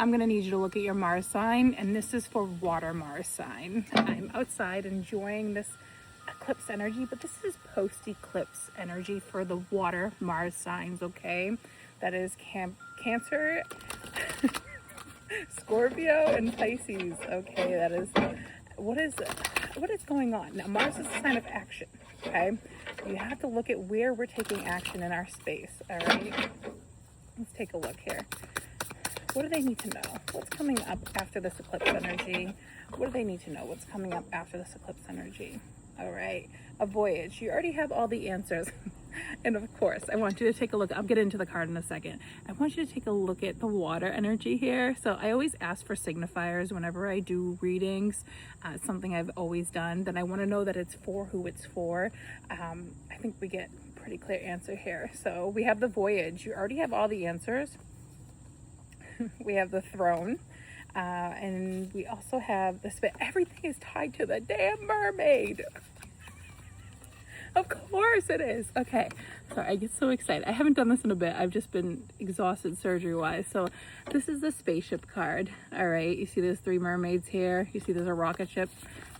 I'm going to need you to look at your Mars sign, and this is for water Mars sign. I'm outside enjoying this eclipse energy, but this is post-eclipse energy for the water Mars signs, okay? That is Cancer, Scorpio, and Pisces, okay? That is, what is going on? Now, Mars is a sign of action, okay? You have to look at where we're taking action in our space, all right? Let's take a look here. What do they need to know? What's coming up after this eclipse energy? What do they need to know? What's coming up after this eclipse energy? All right, a voyage. You already have all the answers. And of course, I want you to take a look. I'll get into the card in a second. I want you to take a look at the water energy here. So I always ask for signifiers whenever I do readings. It's something I've always done. Then I want to know that it's for who it's for. I think we get a pretty clear answer here. So we have the voyage. You already have all the answers. We have the throne. And we also have the spit. Everything is tied to the damn mermaid. Of course it is. Okay. Sorry, I get so excited. I haven't done this in a bit. I've just been exhausted surgery-wise. So this is the spaceship card. All right. You see there's 3 mermaids here. You see there's a rocket ship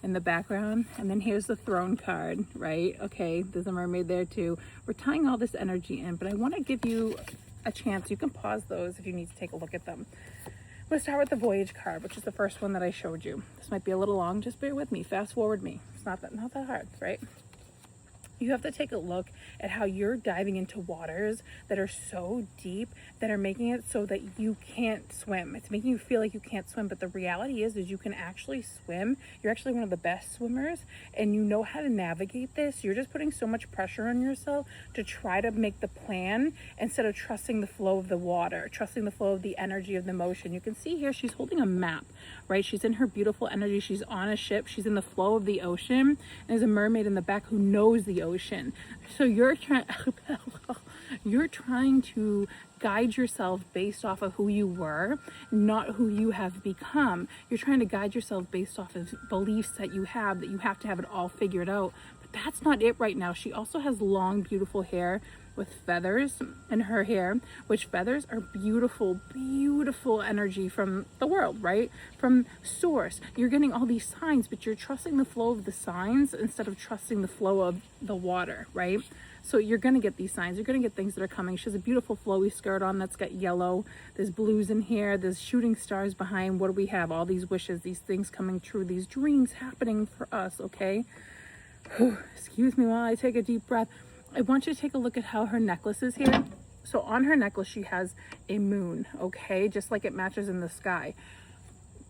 in the background. And then here's the throne card, right? Okay. There's a mermaid there too. We're tying all this energy in, but I want to give you a chance. You can pause those if you need to take a look at them. I'm going to start with the voyage card, which is the first one that I showed you. This might be a little long. Just bear with me. Fast forward me. It's not that hard, right? You have to take a look at how you're diving into waters that are so deep that are making it so that you can't swim. It's making you feel like you can't swim, but the reality is you can actually swim. You're actually one of the best swimmers, and you know how to navigate this. You're just putting so much pressure on yourself to try to make the plan instead of trusting the flow of the water, trusting the flow of the energy of the motion. You can see here she's holding a map, right? She's in her beautiful energy. She's on a ship. She's in the flow of the ocean. And there's a mermaid in the back who knows the ocean. So you're trying to guide yourself based off of who you were, not who you have become. You're trying to guide yourself based off of beliefs that you have to have it all figured out. But that's not it right now. She also has long, beautiful hair with feathers in her hair, which feathers are beautiful, beautiful energy from the world, right? From source. You're getting all these signs, but you're trusting the flow of the signs instead of trusting the flow of the water, right? So you're going to get these signs. You're going to get things that are coming. She has a beautiful flowy skirt on that's got yellow. There's blues in here. There's shooting stars behind. What do we have? All these wishes, these things coming true, these dreams happening for us, okay? Excuse me while I take a deep breath. I want you to take a look at how her necklace is here. So on her necklace, she has a moon, okay? Just like it matches in the sky.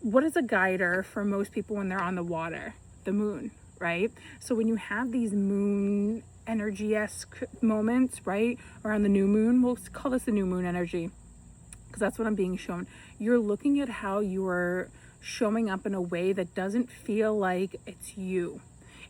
What is a guider for most people when they're on the water? The moon, right? So when you have these moon energy-esque moments, right? Or on the new moon, we'll call this the new moon energy because that's what I'm being shown. You're looking at how you are showing up in a way that doesn't feel like it's you.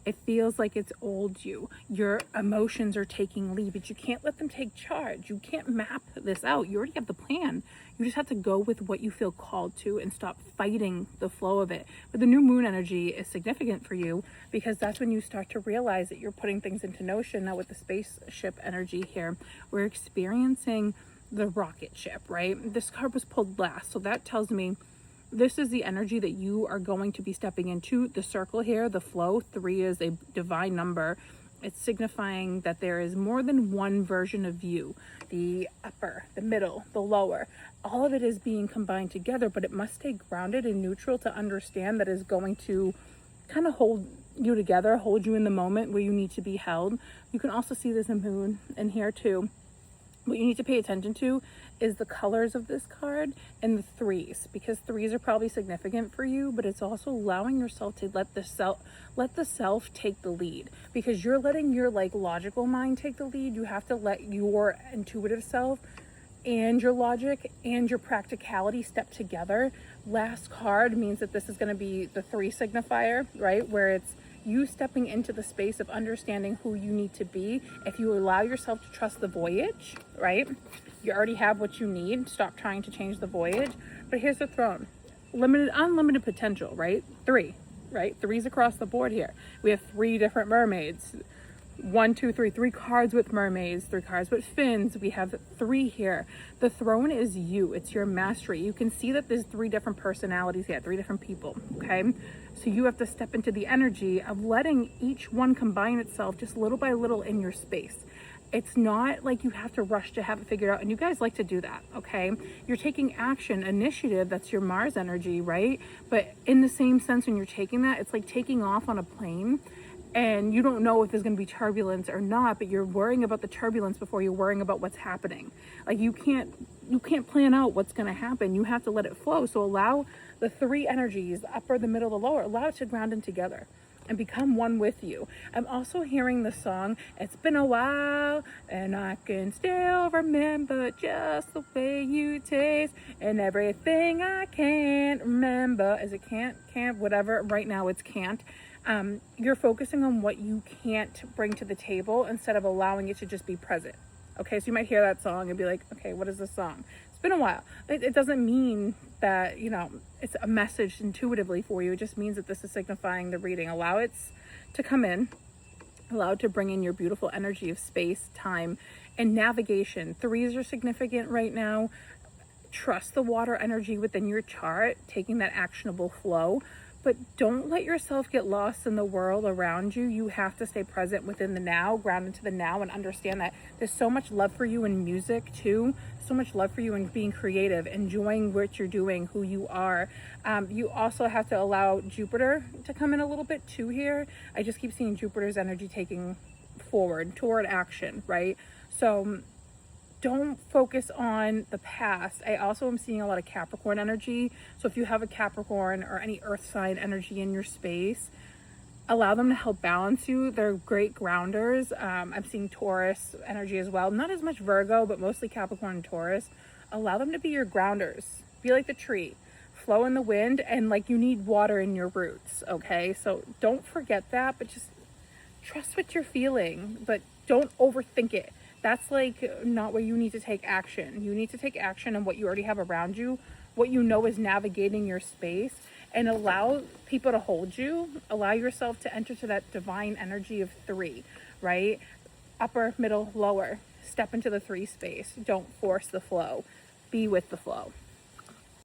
It feels like it's old you. Your emotions are taking lead, but you can't let them take charge. You can't map this out. You already have the plan. You just have to go with what you feel called to and stop fighting the flow of it. But the new moon energy is significant for you because that's when you start to realize that you're putting things into motion. Now with the spaceship energy here, we're experiencing the rocket ship, right? This card was pulled last, so that tells me this is the energy that you are going to be stepping into. The circle here, the flow, 3 is a divine number. It's signifying that there is more than one version of you. The upper, the middle, the lower. All of it is being combined together, but it must stay grounded and neutral to understand that is going to kind of hold you together, hold you in the moment where you need to be held. You can also see there's a moon in here too. What you need to pay attention to is the colors of this card and the 3s, because 3s are probably significant for you, but it's also allowing yourself to let the self take the lead, because you're letting your logical mind take the lead. You have to let your intuitive self and your logic and your practicality step together. Last card means that this is going to be the 3 signifier, right? Where it's you stepping into the space of understanding who you need to be. If you allow yourself to trust the voyage, right? You already have what you need. Stop trying to change the voyage. But here's the throne. Unlimited potential, right? 3, right? 3's across the board here. We have 3 different mermaids. 1, 2, 3, 3 cards with mermaids, 3 cards with fins. We have 3 here. The throne is you. It's your mastery. You can see that there's 3 different personalities here, 3 different people, okay? So you have to step into the energy of letting each one combine itself just little by little in your space. It's not like you have to rush to have it figured out. And you guys like to do that, okay? You're taking action, initiative, that's your Mars energy, right? But in the same sense, when you're taking that, it's like taking off on a plane and you don't know if there's going to be turbulence or not, but you're worrying about the turbulence before you're worrying about what's happening. Like you can't plan out what's going to happen. You have to let it flow. So allow the 3 energies, the upper, the middle, the lower, allow it to ground in together and become one with you. I'm also hearing the song, "It's been a while and I can still remember just the way you taste and everything I can't remember." Is it can't, whatever. Right now it's can't. You're focusing on what you can't bring to the table instead of allowing it to just be present. Okay, so you might hear that song and be like, okay, what is this song? It's been a while. It doesn't mean that, it's a message intuitively for you. It just means that this is signifying the reading. Allow it to come in. Allow it to bring in your beautiful energy of space, time, and navigation. 3s are significant right now. Trust the water energy within your chart, taking that actionable flow. But don't let yourself get lost in the world around you. You have to stay present within the now, ground into the now, and understand that there's so much love for you in music too. So much love for you in being creative, enjoying what you're doing, who you are. You also have to allow Jupiter to come in a little bit too here. I just keep seeing Jupiter's energy taking forward toward action, right? So don't focus on the past. I also am seeing a lot of Capricorn energy. So if you have a Capricorn or any earth sign energy in your space, allow them to help balance you. They're great grounders. I'm seeing Taurus energy as well. Not as much Virgo, but mostly Capricorn and Taurus. Allow them to be your grounders. Be like the tree. Flow in the wind, and like you need water in your roots, okay? So don't forget that, but just trust what you're feeling, but don't overthink it. That's like not where you need to take action. You need to take action on what you already have around you, what you know is navigating your space, and allow people to hold you. Allow yourself to enter to that divine energy of 3, right? Upper, middle, lower. Step into the 3 space. Don't force the flow. Be with the flow.